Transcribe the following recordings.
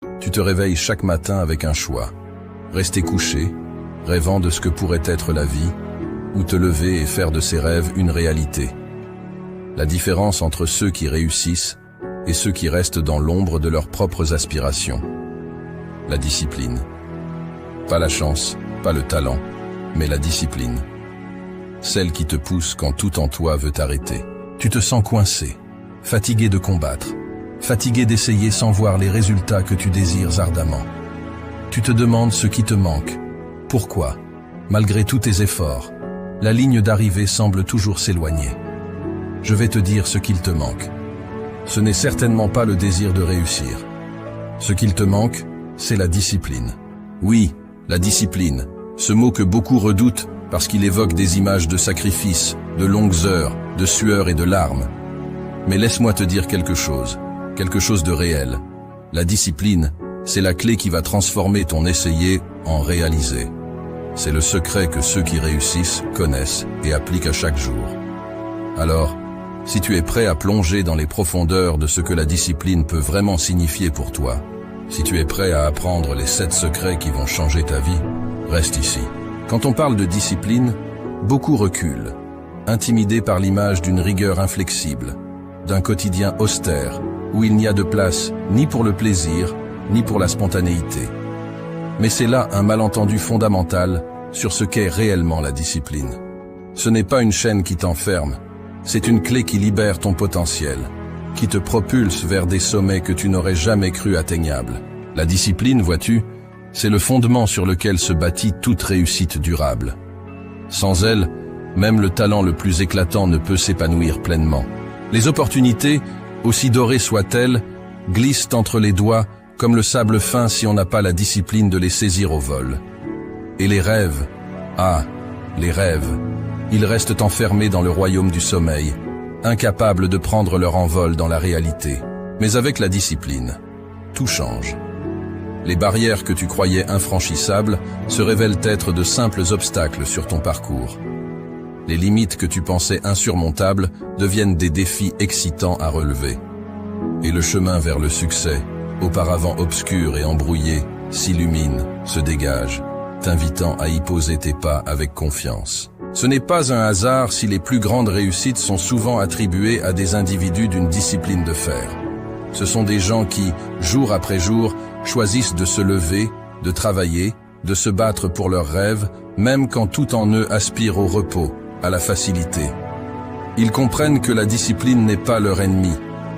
Tu te réveilles chaque matin avec un choix. Rester couché, rêvant de ce que pourrait être la vie, ou te lever et faire de ses rêves une réalité. La différence entre ceux qui réussissent et ceux qui restent dans l'ombre de leurs propres aspirations. La discipline. Pas la chance, pas le talent, mais la discipline. Celle qui te pousse quand tout en toi veut t'arrêter. Tu te sens coincé, fatigué de combattre, fatigué d'essayer sans voir les résultats que tu désires ardemment. Tu te demandes ce qui te manque. Pourquoi, malgré tous tes efforts, la ligne d'arrivée semble toujours s'éloigner. Je vais te dire ce qu'il te manque. Ce n'est certainement pas le désir de réussir. Ce qu'il te manque, c'est la discipline. Oui, la discipline, ce mot que beaucoup redoutent parce qu'il évoque des images de sacrifice, de longues heures, de sueur et de larmes. Mais laisse-moi te dire quelque chose de réel. La discipline, c'est la clé qui va transformer ton essayer en réaliser. C'est le secret que ceux qui réussissent connaissent et appliquent à chaque jour. Alors, si tu es prêt à plonger dans les profondeurs de ce que la discipline peut vraiment signifier pour toi, si tu es prêt à apprendre les 7 secrets qui vont changer ta vie, reste ici. Quand on parle de discipline, beaucoup reculent, intimidés par l'image d'une rigueur inflexible, d'un quotidien austère, où il n'y a de place ni pour le plaisir, ni pour la spontanéité. Mais c'est là un malentendu fondamental sur ce qu'est réellement la discipline. Ce n'est pas une chaîne qui t'enferme, c'est une clé qui libère ton potentiel, qui te propulse vers des sommets que tu n'aurais jamais cru atteignables. La discipline, vois-tu, c'est le fondement sur lequel se bâtit toute réussite durable. Sans elle, même le talent le plus éclatant ne peut s'épanouir pleinement. Les opportunités, aussi dorées soient-elles, glissent entre les doigts comme le sable fin si on n'a pas la discipline de les saisir au vol. Et les rêves, les rêves, ils restent enfermés dans le royaume du sommeil, incapables de prendre leur envol dans la réalité. Mais avec la discipline, tout change. Les barrières que tu croyais infranchissables se révèlent être de simples obstacles sur ton parcours. Les limites que tu pensais insurmontables deviennent des défis excitants à relever. Et le chemin vers le succès, auparavant obscur et embrouillé, s'illumine, se dégage, t'invitant à y poser tes pas avec confiance. Ce n'est pas un hasard si les plus grandes réussites sont souvent attribuées à des individus d'une discipline de fer. Ce sont des gens qui, jour après jour, choisissent de se lever, de travailler, de se battre pour leurs rêves, même quand tout en eux aspire au repos, à la facilité. Ils comprennent que la discipline n'est pas leur ennemi,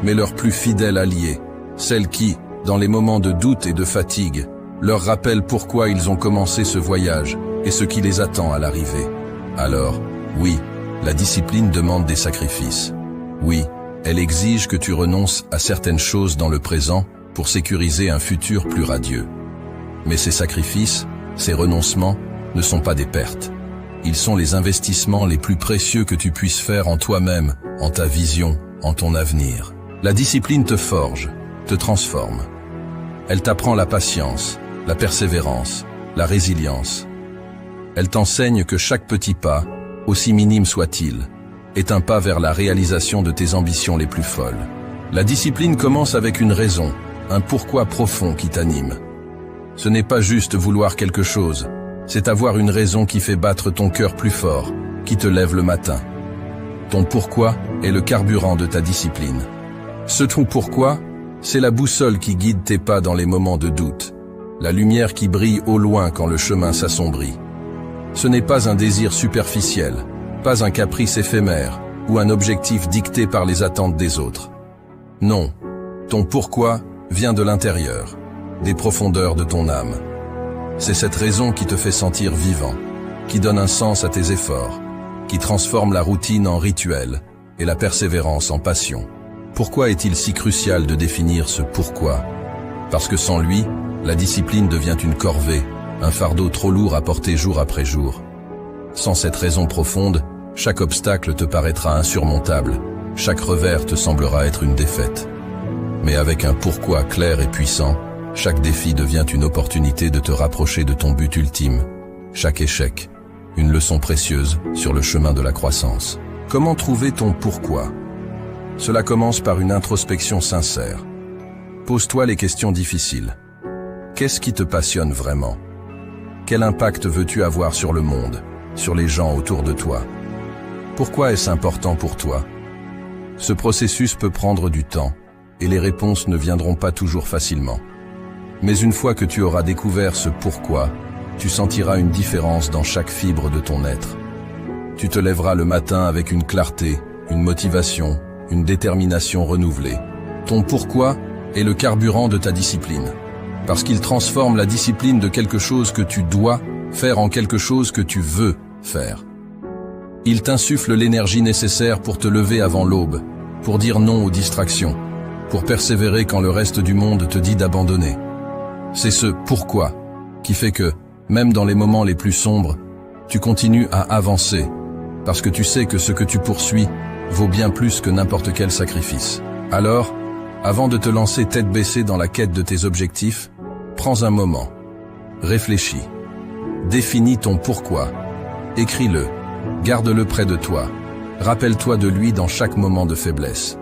mais leur plus fidèle allié, celle qui, dans les moments de doute et de fatigue, leur rappelle pourquoi ils ont commencé ce voyage et ce qui les attend à l'arrivée. Alors, oui, la discipline demande des sacrifices. Oui, elle exige que tu renonces à certaines choses dans le présent pour sécuriser un futur plus radieux. Mais ces sacrifices, ces renoncements, ne sont pas des pertes. Ils sont les investissements les plus précieux que tu puisses faire en toi-même, en ta vision, en ton avenir. La discipline te forge, te transforme. Elle t'apprend la patience, la persévérance, la résilience. Elle t'enseigne que chaque petit pas, aussi minime soit-il, est un pas vers la réalisation de tes ambitions les plus folles. La discipline commence avec une raison, un pourquoi profond qui t'anime. Ce n'est pas juste vouloir quelque chose, c'est avoir une raison qui fait battre ton cœur plus fort, qui te lève le matin. Ton pourquoi est le carburant de ta discipline. Ce ton pourquoi, c'est la boussole qui guide tes pas dans les moments de doute, la lumière qui brille au loin quand le chemin s'assombrit. Ce n'est pas un désir superficiel, pas un caprice éphémère ou un objectif dicté par les attentes des autres. Non, ton pourquoi vient de l'intérieur, des profondeurs de ton âme. C'est cette raison qui te fait sentir vivant, qui donne un sens à tes efforts, qui transforme la routine en rituel et la persévérance en passion. Pourquoi est-il si crucial de définir ce pourquoi? Parce que sans lui, la discipline devient une corvée, un fardeau trop lourd à porter jour après jour. Sans cette raison profonde, chaque obstacle te paraîtra insurmontable, chaque revers te semblera être une défaite. Mais avec un pourquoi clair et puissant, chaque défi devient une opportunité de te rapprocher de ton but ultime. Chaque échec, une leçon précieuse sur le chemin de la croissance. Comment trouver ton pourquoi? Cela commence par une introspection sincère. Pose-toi les questions difficiles. Qu'est-ce qui te passionne vraiment? Quel impact veux-tu avoir sur le monde, sur les gens autour de toi? Pourquoi est-ce important pour toi? Ce processus peut prendre du temps, et les réponses ne viendront pas toujours facilement. Mais une fois que tu auras découvert ce pourquoi, tu sentiras une différence dans chaque fibre de ton être. Tu te lèveras le matin avec une clarté, une motivation, une détermination renouvelée. Ton pourquoi est le carburant de ta discipline, parce qu'il transforme la discipline de quelque chose que tu dois faire en quelque chose que tu veux faire. Il t'insuffle l'énergie nécessaire pour te lever avant l'aube, pour dire non aux distractions, pour persévérer quand le reste du monde te dit d'abandonner. C'est ce pourquoi qui fait que, même dans les moments les plus sombres, tu continues à avancer, parce que tu sais que ce que tu poursuis vaut bien plus que n'importe quel sacrifice. Alors, avant de te lancer tête baissée dans la quête de tes objectifs, prends un moment, réfléchis, définis ton pourquoi, écris-le, garde-le près de toi, rappelle-toi de lui dans chaque moment de faiblesse.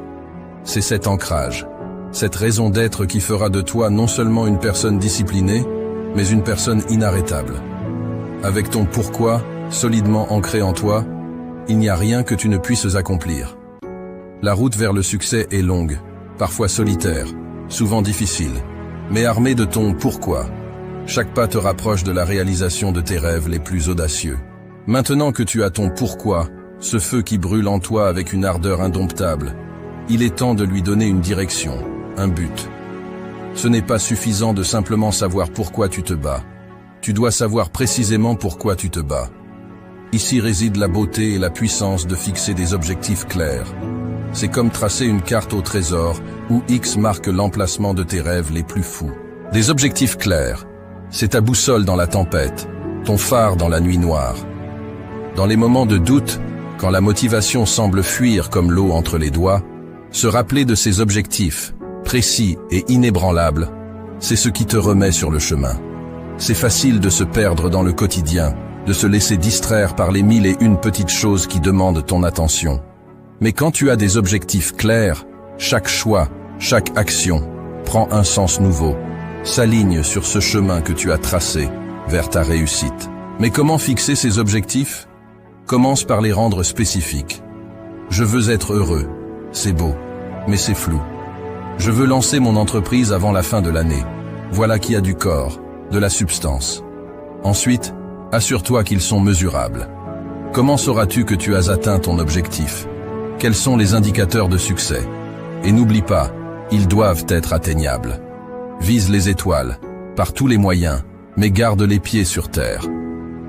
C'est cet ancrage, cette raison d'être qui fera de toi non seulement une personne disciplinée, mais une personne inarrêtable. Avec ton pourquoi solidement ancré en toi, il n'y a rien que tu ne puisses accomplir. La route vers le succès est longue, parfois solitaire, souvent difficile, mais armée de ton pourquoi. Chaque pas te rapproche de la réalisation de tes rêves les plus audacieux. Maintenant que tu as ton pourquoi, ce feu qui brûle en toi avec une ardeur indomptable, il est temps de lui donner une direction, un but. Ce n'est pas suffisant de simplement savoir pourquoi tu te bats. Tu dois savoir précisément pourquoi tu te bats. Ici réside la beauté et la puissance de fixer des objectifs clairs. C'est comme tracer une carte au trésor où X marque l'emplacement de tes rêves les plus fous. Des objectifs clairs, c'est ta boussole dans la tempête, ton phare dans la nuit noire. Dans les moments de doute, quand la motivation semble fuir comme l'eau entre les doigts, se rappeler de ces objectifs, précis et inébranlables, c'est ce qui te remet sur le chemin. C'est facile de se perdre dans le quotidien, de se laisser distraire par les 1001 petites choses qui demandent ton attention. Mais quand tu as des objectifs clairs, chaque choix, chaque action prend un sens nouveau, s'aligne sur ce chemin que tu as tracé vers ta réussite. Mais comment fixer ces objectifs? Commence par les rendre spécifiques. Je veux être heureux. C'est beau, mais c'est flou. Je veux lancer mon entreprise avant la fin de l'année. Voilà qui a du corps, de la substance. Ensuite, assure-toi qu'ils sont mesurables. Comment sauras-tu que tu as atteint ton objectif? Quels sont les indicateurs de succès? Et n'oublie pas, ils doivent être atteignables. Vise les étoiles, par tous les moyens, mais garde les pieds sur terre.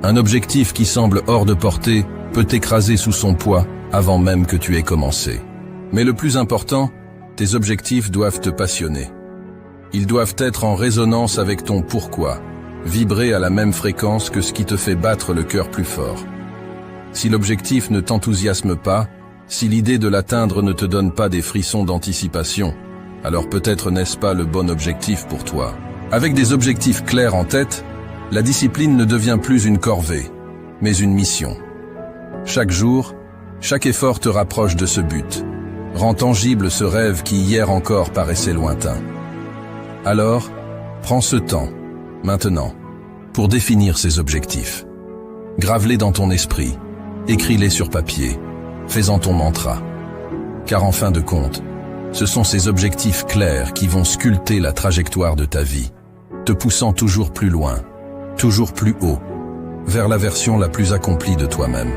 Un objectif qui semble hors de portée peut t'écraser sous son poids avant même que tu aies commencé. Mais le plus important, tes objectifs doivent te passionner. Ils doivent être en résonance avec ton pourquoi, vibrer à la même fréquence que ce qui te fait battre le cœur plus fort. Si l'objectif ne t'enthousiasme pas, si l'idée de l'atteindre ne te donne pas des frissons d'anticipation, alors peut-être n'est-ce pas le bon objectif pour toi. Avec des objectifs clairs en tête, la discipline ne devient plus une corvée, mais une mission. Chaque jour, chaque effort te rapproche de ce but, rend tangible ce rêve qui hier encore paraissait lointain. Alors, prends ce temps, maintenant, pour définir ces objectifs. Grave-les dans ton esprit, écris-les sur papier, fais-en ton mantra. Car en fin de compte, ce sont ces objectifs clairs qui vont sculpter la trajectoire de ta vie, te poussant toujours plus loin, toujours plus haut, vers la version la plus accomplie de toi-même.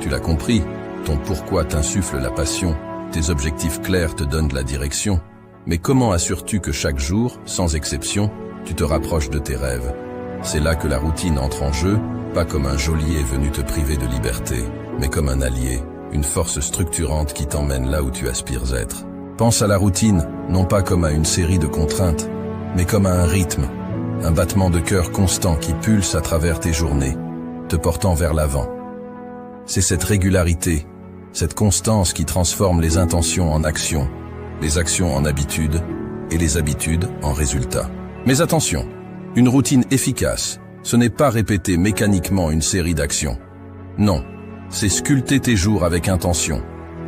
Tu l'as compris, ton pourquoi t'insuffle la passion, tes objectifs clairs te donnent de la direction. Mais comment assures-tu que chaque jour, sans exception, tu te rapproches de tes rêves? C'est là que la routine entre en jeu, pas comme un geôlier venu te priver de liberté, mais comme un allié, une force structurante qui t'emmène là où tu aspires être. Pense à la routine, non pas comme à une série de contraintes, mais comme à un rythme, un battement de cœur constant qui pulse à travers tes journées, te portant vers l'avant. C'est cette régularité, cette constance qui transforme les intentions en actions, les actions en habitudes et les habitudes en résultats. Mais attention, une routine efficace, ce n'est pas répéter mécaniquement une série d'actions. Non, c'est sculpter tes jours avec intention,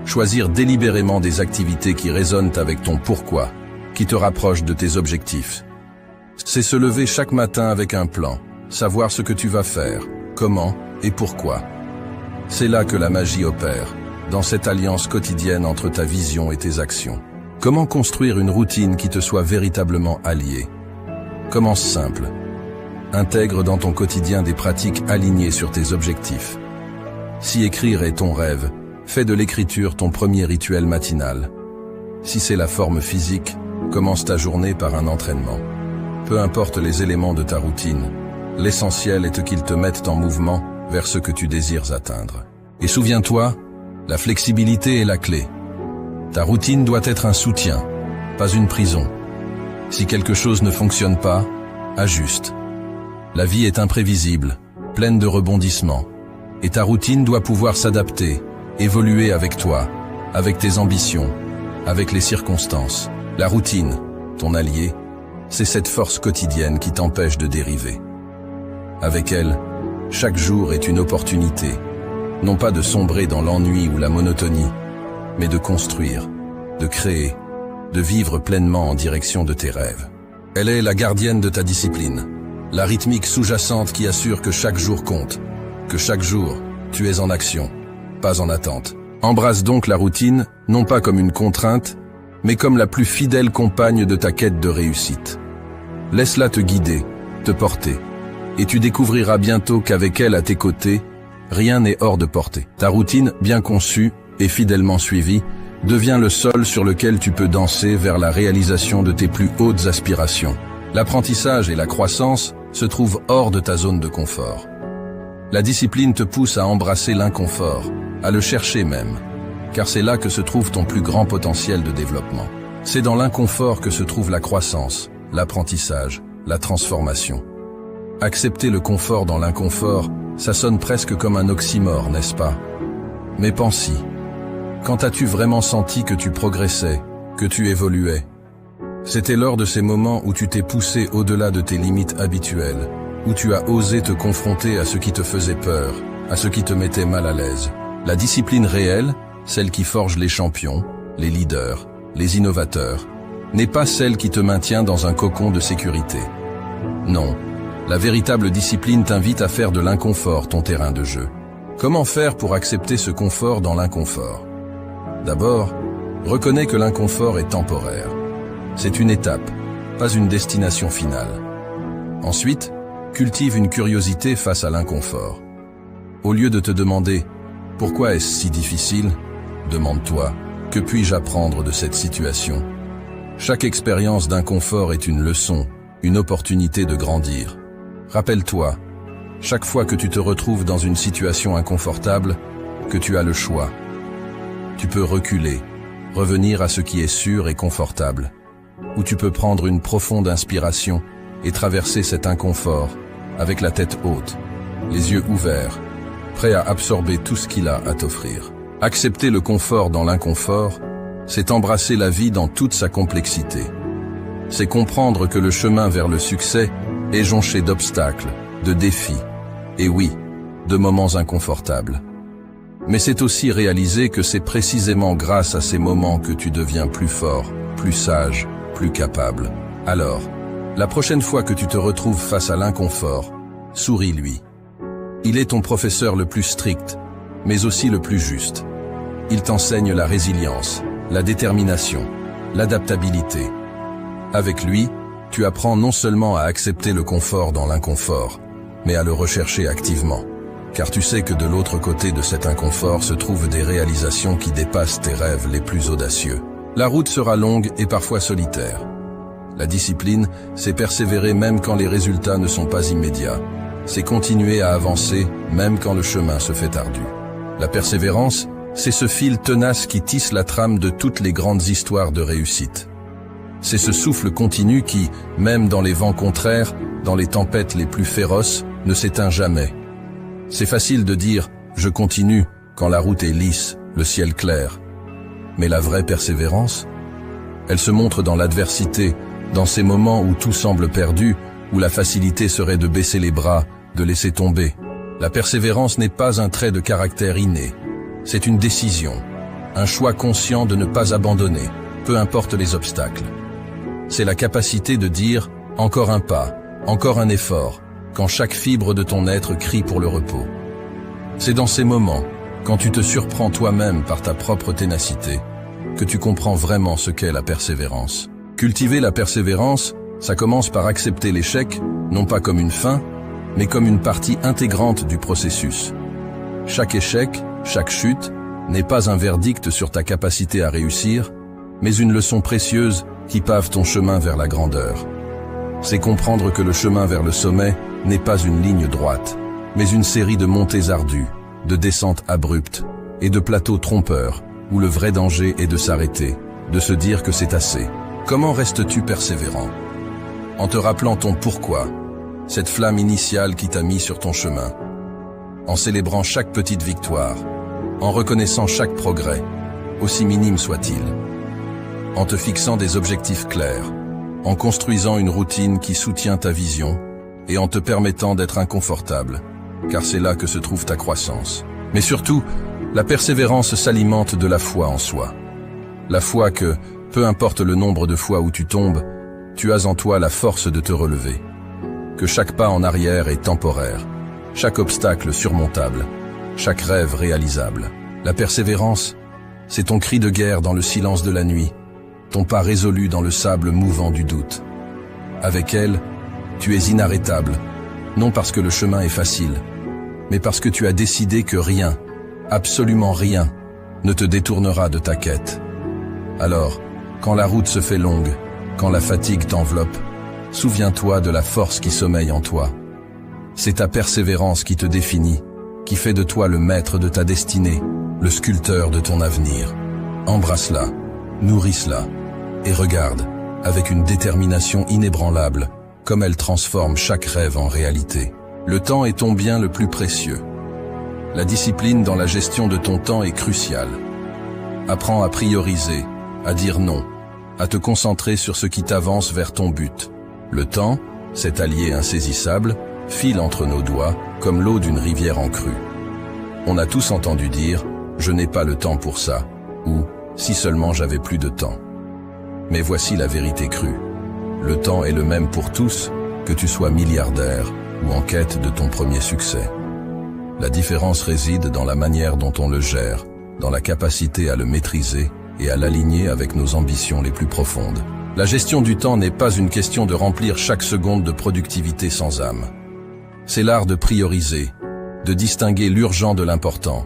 choisir délibérément des activités qui résonnent avec ton pourquoi, qui te rapprochent de tes objectifs. C'est se lever chaque matin avec un plan, savoir ce que tu vas faire, comment et pourquoi. C'est là que la magie opère, dans cette alliance quotidienne entre ta vision et tes actions. Comment construire une routine qui te soit véritablement alliée? Commence simple. Intègre dans ton quotidien des pratiques alignées sur tes objectifs. Si écrire est ton rêve, fais de l'écriture ton premier rituel matinal. Si c'est la forme physique, commence ta journée par un entraînement. Peu importe les éléments de ta routine, l'essentiel est qu'ils te mettent en mouvement vers ce que tu désires atteindre. Et souviens-toi, la flexibilité est la clé. Ta routine doit être un soutien, pas une prison. Si quelque chose ne fonctionne pas, ajuste. La vie est imprévisible, pleine de rebondissements. Et ta routine doit pouvoir s'adapter, évoluer avec toi, avec tes ambitions, avec les circonstances. La routine, ton allié, c'est cette force quotidienne qui t'empêche de dériver. Avec elle, chaque jour est une opportunité, non pas de sombrer dans l'ennui ou la monotonie, mais de construire, de créer, de vivre pleinement en direction de tes rêves. Elle est la gardienne de ta discipline, la rythmique sous-jacente qui assure que chaque jour compte, que chaque jour, tu es en action, pas en attente. Embrasse donc la routine, non pas comme une contrainte, mais comme la plus fidèle compagne de ta quête de réussite. Laisse-la te guider, te porter, et tu découvriras bientôt qu'avec elle à tes côtés, rien n'est hors de portée. Ta routine, bien conçue et fidèlement suivie, devient le sol sur lequel tu peux danser vers la réalisation de tes plus hautes aspirations. L'apprentissage et la croissance se trouvent hors de ta zone de confort. La discipline te pousse à embrasser l'inconfort, à le chercher même, car c'est là que se trouve ton plus grand potentiel de développement. C'est dans l'inconfort que se trouve la croissance, l'apprentissage, la transformation. Accepter le confort dans l'inconfort, ça sonne presque comme un oxymore, n'est-ce pas? Mais pense-y. Quand as-tu vraiment senti que tu progressais, que tu évoluais? C'était lors de ces moments où tu t'es poussé au-delà de tes limites habituelles, où tu as osé te confronter à ce qui te faisait peur, à ce qui te mettait mal à l'aise. La discipline réelle, celle qui forge les champions, les leaders, les innovateurs, n'est pas celle qui te maintient dans un cocon de sécurité. Non, la véritable discipline t'invite à faire de l'inconfort ton terrain de jeu. Comment faire pour accepter ce confort dans l'inconfort? D'abord, reconnais que l'inconfort est temporaire. C'est une étape, pas une destination finale. Ensuite, cultive une curiosité face à l'inconfort. Au lieu de te demander « Pourquoi est-ce si difficile ?», demande-toi « Que puis-je apprendre de cette situation ?» Chaque expérience d'inconfort est une leçon, une opportunité de grandir. Rappelle-toi, chaque fois que tu te retrouves dans une situation inconfortable, que tu as le choix. Tu peux reculer, revenir à ce qui est sûr et confortable, ou tu peux prendre une profonde inspiration et traverser cet inconfort avec la tête haute, les yeux ouverts, prêt à absorber tout ce qu'il a à t'offrir. Accepter le confort dans l'inconfort, c'est embrasser la vie dans toute sa complexité. C'est comprendre que le chemin vers le succès est jonché d'obstacles, de défis, et oui, de moments inconfortables. Mais c'est aussi réaliser que c'est précisément grâce à ces moments que tu deviens plus fort, plus sage, plus capable. Alors, la prochaine fois que tu te retrouves face à l'inconfort, souris-lui. Il est ton professeur le plus strict, mais aussi le plus juste. Il t'enseigne la résilience, la détermination, l'adaptabilité. Avec lui, tu apprends non seulement à accepter le confort dans l'inconfort, mais à le rechercher activement. Car tu sais que de l'autre côté de cet inconfort se trouvent des réalisations qui dépassent tes rêves les plus audacieux. La route sera longue et parfois solitaire. La discipline, c'est persévérer même quand les résultats ne sont pas immédiats. C'est continuer à avancer même quand le chemin se fait ardu. La persévérance, c'est ce fil tenace qui tisse la trame de toutes les grandes histoires de réussite. C'est ce souffle continu qui, même dans les vents contraires, dans les tempêtes les plus féroces, ne s'éteint jamais. C'est facile de dire « je continue » quand la route est lisse, le ciel clair. Mais la vraie persévérance, elle se montre dans l'adversité, dans ces moments où tout semble perdu, où la facilité serait de baisser les bras, de laisser tomber. La persévérance n'est pas un trait de caractère inné. C'est une décision, un choix conscient de ne pas abandonner, peu importe les obstacles. C'est la capacité de dire Encore un pas, encore un effort, quand chaque fibre de ton être crie pour le repos. C'est dans ces moments, quand tu te surprends toi-même par ta propre ténacité, que tu comprends vraiment ce qu'est la persévérance. Cultiver la persévérance, ça commence par accepter l'échec, non pas comme une fin, mais comme une partie intégrante du processus. Chaque échec, chaque chute, n'est pas un verdict sur ta capacité à réussir, mais une leçon précieuse qui pave ton chemin vers la grandeur. C'est comprendre que le chemin vers le sommet n'est pas une ligne droite, mais une série de montées ardues, de descentes abruptes et de plateaux trompeurs, où le vrai danger est de s'arrêter, de se dire que c'est assez. Comment restes-tu persévérant? En te rappelant ton pourquoi, cette flamme initiale qui t'a mis sur ton chemin, en célébrant chaque petite victoire, en reconnaissant chaque progrès, aussi minime soit-il, en te fixant des objectifs clairs, en construisant une routine qui soutient ta vision et en te permettant d'être inconfortable, car c'est là que se trouve ta croissance. Mais surtout, la persévérance s'alimente de la foi en soi. La foi que, peu importe le nombre de fois où tu tombes, tu as en toi la force de te relever. Que chaque pas en arrière est temporaire, chaque obstacle surmontable, chaque rêve réalisable. La persévérance, c'est ton cri de guerre dans le silence de la nuit, ton pas résolu dans le sable mouvant du doute. Avec elle, tu es inarrêtable, non parce que le chemin est facile, mais parce que tu as décidé que rien, absolument rien, ne te détournera de ta quête. Alors, quand la route se fait longue, quand la fatigue t'enveloppe, souviens-toi de la force qui sommeille en toi. C'est ta persévérance qui te définit, qui fait de toi le maître de ta destinée, le sculpteur de ton avenir. Embrasse-la, nourrisse-la, et regarde, avec une détermination inébranlable, comme elle transforme chaque rêve en réalité. Le temps est ton bien le plus précieux. La discipline dans la gestion de ton temps est cruciale. Apprends à prioriser, à dire non, à te concentrer sur ce qui t'avance vers ton but. Le temps, cet allié insaisissable, file entre nos doigts comme l'eau d'une rivière en crue. On a tous entendu dire « je n'ai pas le temps pour ça » ou « si seulement j'avais plus de temps ». Mais voici la vérité crue. Le temps est le même pour tous, que tu sois milliardaire ou en quête de ton premier succès. La différence réside dans la manière dont on le gère, dans la capacité à le maîtriser et à l'aligner avec nos ambitions les plus profondes. La gestion du temps n'est pas une question de remplir chaque seconde de productivité sans âme. C'est l'art de prioriser, de distinguer l'urgent de l'important,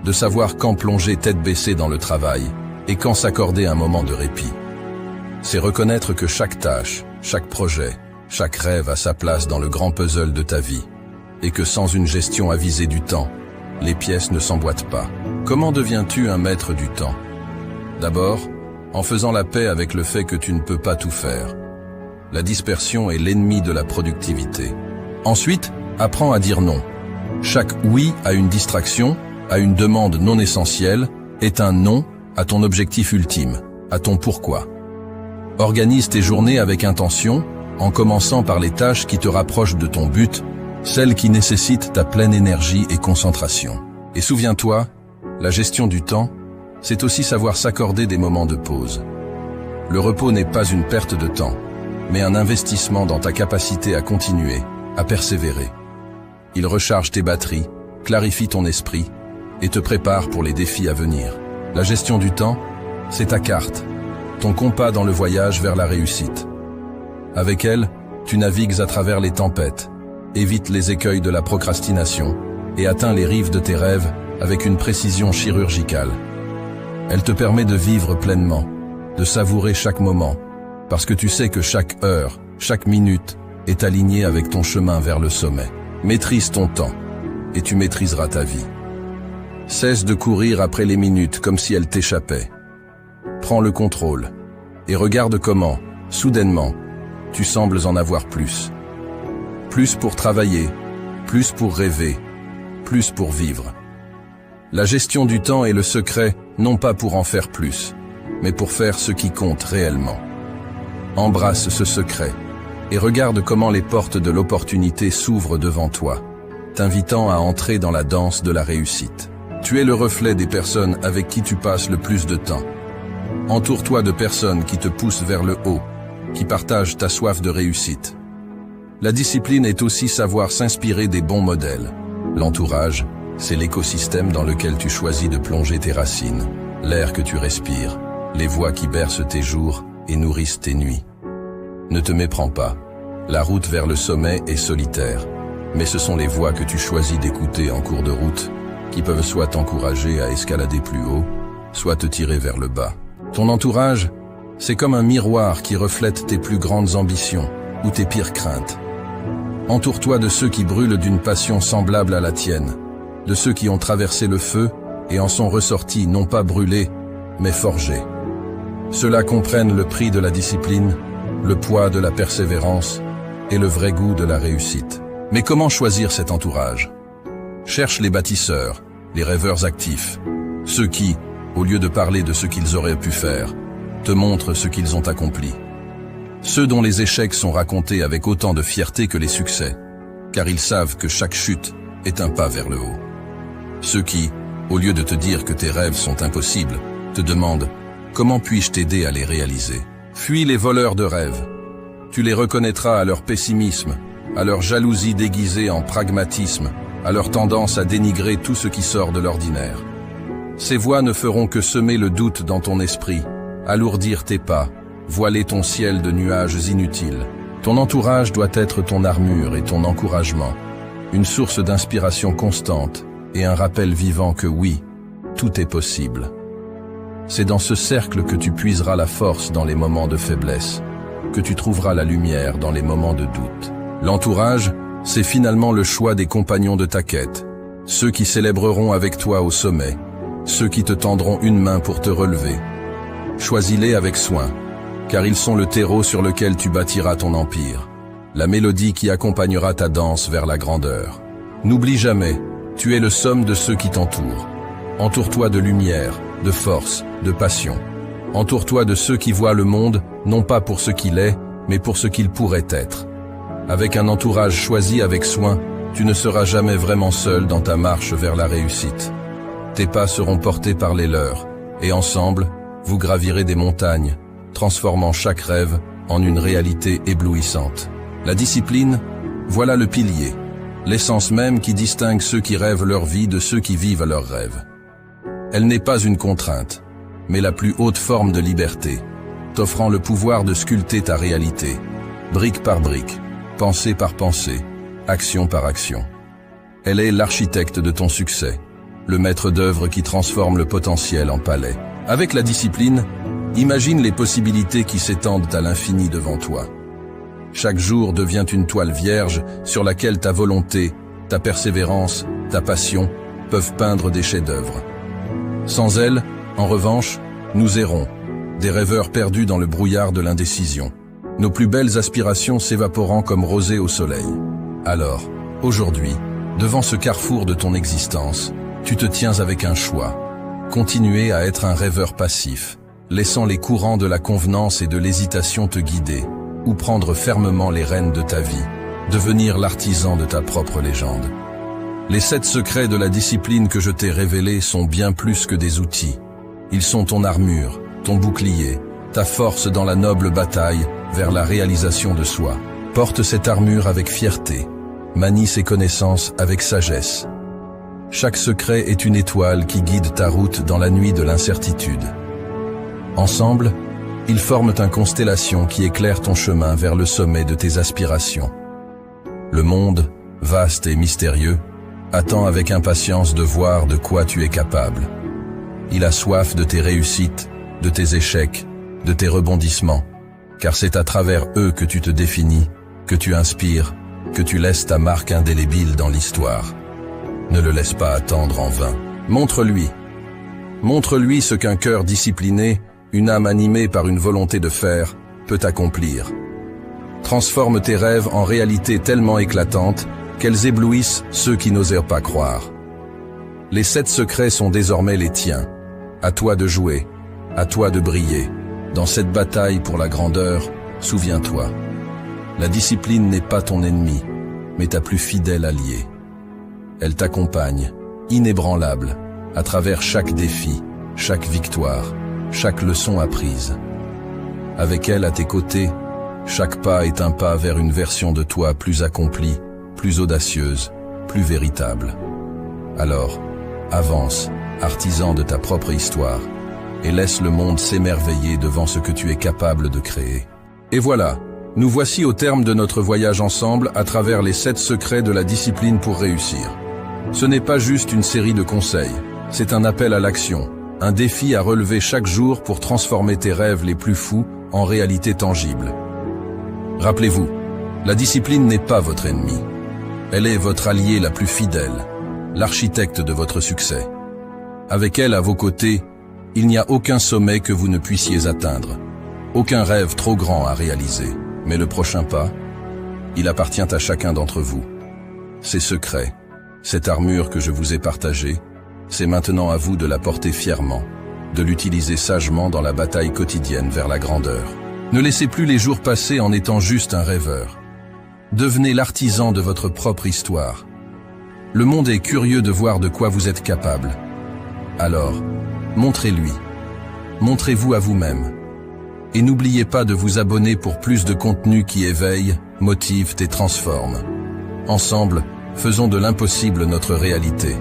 de savoir quand plonger tête baissée dans le travail et quand s'accorder un moment de répit. C'est reconnaître que chaque tâche, chaque projet, chaque rêve a sa place dans le grand puzzle de ta vie, et que sans une gestion avisée du temps, les pièces ne s'emboîtent pas. Comment deviens-tu un maître du temps? D'abord, en faisant la paix avec le fait que tu ne peux pas tout faire. La dispersion est l'ennemi de la productivité. Ensuite, apprends à dire non. Chaque oui à une distraction, à une demande non essentielle, est un non à ton objectif ultime, à ton pourquoi. Organise tes journées avec intention, en commençant par les tâches qui te rapprochent de ton but, celles qui nécessitent ta pleine énergie et concentration. Et souviens-toi, la gestion du temps, c'est aussi savoir s'accorder des moments de pause. Le repos n'est pas une perte de temps, mais un investissement dans ta capacité à continuer, à persévérer. Il recharge tes batteries, clarifie ton esprit et te prépare pour les défis à venir. La gestion du temps, c'est ta carte, ton compas dans le voyage vers la réussite. Avec elle, tu navigues à travers les tempêtes, évites les écueils de la procrastination et atteins les rives de tes rêves avec une précision chirurgicale. Elle te permet de vivre pleinement, de savourer chaque moment, parce que tu sais que chaque heure, chaque minute est alignée avec ton chemin vers le sommet. Maîtrise ton temps, et tu maîtriseras ta vie. Cesse de courir après les minutes comme si elles t'échappaient. Prends le contrôle, et regarde comment, soudainement, tu sembles en avoir plus. Plus pour travailler, plus pour rêver, plus pour vivre. La gestion du temps est le secret, non pas pour en faire plus, mais pour faire ce qui compte réellement. Embrasse ce secret, et regarde comment les portes de l'opportunité s'ouvrent devant toi, t'invitant à entrer dans la danse de la réussite. Tu es le reflet des personnes avec qui tu passes le plus de temps. Entoure-toi de personnes qui te poussent vers le haut, qui partagent ta soif de réussite. La discipline est aussi savoir s'inspirer des bons modèles. L'entourage, c'est l'écosystème dans lequel tu choisis de plonger tes racines, l'air que tu respires, les voix qui bercent tes jours et nourrissent tes nuits. Ne te méprends pas. La route vers le sommet est solitaire, mais ce sont les voix que tu choisis d'écouter en cours de route qui peuvent soit t'encourager à escalader plus haut, soit te tirer vers le bas. Ton entourage, c'est comme un miroir qui reflète tes plus grandes ambitions ou tes pires craintes. Entoure-toi de ceux qui brûlent d'une passion semblable à la tienne, de ceux qui ont traversé le feu et en sont ressortis non pas brûlés, mais forgés. Ceux-là comprennent le prix de la discipline, le poids de la persévérance et le vrai goût de la réussite. Mais comment choisir cet entourage? Cherche les bâtisseurs, les rêveurs actifs, ceux qui, au lieu de parler de ce qu'ils auraient pu faire, te montrent ce qu'ils ont accompli. Ceux dont les échecs sont racontés avec autant de fierté que les succès, car ils savent que chaque chute est un pas vers le haut. Ceux qui, au lieu de te dire que tes rêves sont impossibles, te demandent « Comment puis-je t'aider à les réaliser ?» Fuis les voleurs de rêves. Tu les reconnaîtras à leur pessimisme, à leur jalousie déguisée en pragmatisme, à leur tendance à dénigrer tout ce qui sort de l'ordinaire. Ces voix ne feront que semer le doute dans ton esprit, alourdir tes pas, voiler ton ciel de nuages inutiles. Ton entourage doit être ton armure et ton encouragement, une source d'inspiration constante et un rappel vivant que oui, tout est possible. C'est dans ce cercle que tu puiseras la force dans les moments de faiblesse, que tu trouveras la lumière dans les moments de doute. L'entourage, c'est finalement le choix des compagnons de ta quête, ceux qui célébreront avec toi au sommet, ceux qui te tendront une main pour te relever. Choisis-les avec soin, car ils sont le terreau sur lequel tu bâtiras ton empire, la mélodie qui accompagnera ta danse vers la grandeur. N'oublie jamais, tu es le somme de ceux qui t'entourent. Entoure-toi de lumière, de force, de passion. Entoure-toi de ceux qui voient le monde, non pas pour ce qu'il est, mais pour ce qu'il pourrait être. Avec un entourage choisi avec soin, tu ne seras jamais vraiment seul dans ta marche vers la réussite. Tes pas seront portés par les leurs, et ensemble, vous gravirez des montagnes, transformant chaque rêve en une réalité éblouissante. La discipline, voilà le pilier, l'essence même qui distingue ceux qui rêvent leur vie de ceux qui vivent leurs rêves. Elle n'est pas une contrainte, mais la plus haute forme de liberté, t'offrant le pouvoir de sculpter ta réalité, brique par brique, pensée par pensée, action par action. Elle est l'architecte de ton succès, le maître d'œuvre qui transforme le potentiel en palais. Avec la discipline, imagine les possibilités qui s'étendent à l'infini devant toi. Chaque jour devient une toile vierge sur laquelle ta volonté, ta persévérance, ta passion peuvent peindre des chefs-d'œuvre. Sans elle, en revanche, nous errons, des rêveurs perdus dans le brouillard de l'indécision, nos plus belles aspirations s'évaporant comme rosée au soleil. Alors, aujourd'hui, devant ce carrefour de ton existence, tu te tiens avec un choix. Continuer à être un rêveur passif, laissant les courants de la convenance et de l'hésitation te guider, ou prendre fermement les rênes de ta vie, devenir l'artisan de ta propre légende. Les 7 secrets de la discipline que je t'ai révélés sont bien plus que des outils. Ils sont ton armure, ton bouclier, ta force dans la noble bataille vers la réalisation de soi. Porte cette armure avec fierté, manie ces connaissances avec sagesse. Chaque secret est une étoile qui guide ta route dans la nuit de l'incertitude. Ensemble, ils forment une constellation qui éclaire ton chemin vers le sommet de tes aspirations. Le monde, vaste et mystérieux, attend avec impatience de voir de quoi tu es capable. Il a soif de tes réussites, de tes échecs, de tes rebondissements, car c'est à travers eux que tu te définis, que tu inspires, que tu laisses ta marque indélébile dans l'histoire. Ne le laisse pas attendre en vain. Montre-lui. Montre-lui ce qu'un cœur discipliné, une âme animée par une volonté de faire, peut accomplir. Transforme tes rêves en réalités tellement éclatantes qu'elles éblouissent ceux qui n'osèrent pas croire. Les 7 secrets sont désormais les tiens. À toi de jouer, à toi de briller. Dans cette bataille pour la grandeur, souviens-toi. La discipline n'est pas ton ennemi, mais ta plus fidèle alliée. Elle t'accompagne, inébranlable, à travers chaque défi, chaque victoire, chaque leçon apprise. Avec elle à tes côtés, Chaque pas est un pas vers une version de toi plus accomplie, plus audacieuse, plus véritable. Alors, avance, artisan de ta propre histoire, et laisse le monde s'émerveiller devant ce que tu es capable de créer. Et voilà, nous voici au terme de notre voyage ensemble à travers les 7 secrets de la discipline pour réussir. Ce n'est pas juste une série de conseils, c'est un appel à l'action, un défi à relever chaque jour pour transformer tes rêves les plus fous en réalité tangible. Rappelez-vous, la discipline n'est pas votre ennemi. Elle est votre allié la plus fidèle, l'architecte de votre succès. Avec elle à vos côtés, il n'y a aucun sommet que vous ne puissiez atteindre, aucun rêve trop grand à réaliser. Mais le prochain pas, il appartient à chacun d'entre vous. Ces secrets, cette armure que je vous ai partagée, c'est maintenant à vous de la porter fièrement, de l'utiliser sagement dans la bataille quotidienne vers la grandeur. Ne laissez plus les jours passer en étant juste un rêveur. Devenez l'artisan de votre propre histoire. Le monde est curieux de voir de quoi vous êtes capable. Alors, montrez-lui. Montrez-vous à vous-même. Et n'oubliez pas de vous abonner pour plus de contenu qui éveille, motive et transforme. Ensemble, faisons de l'impossible notre réalité.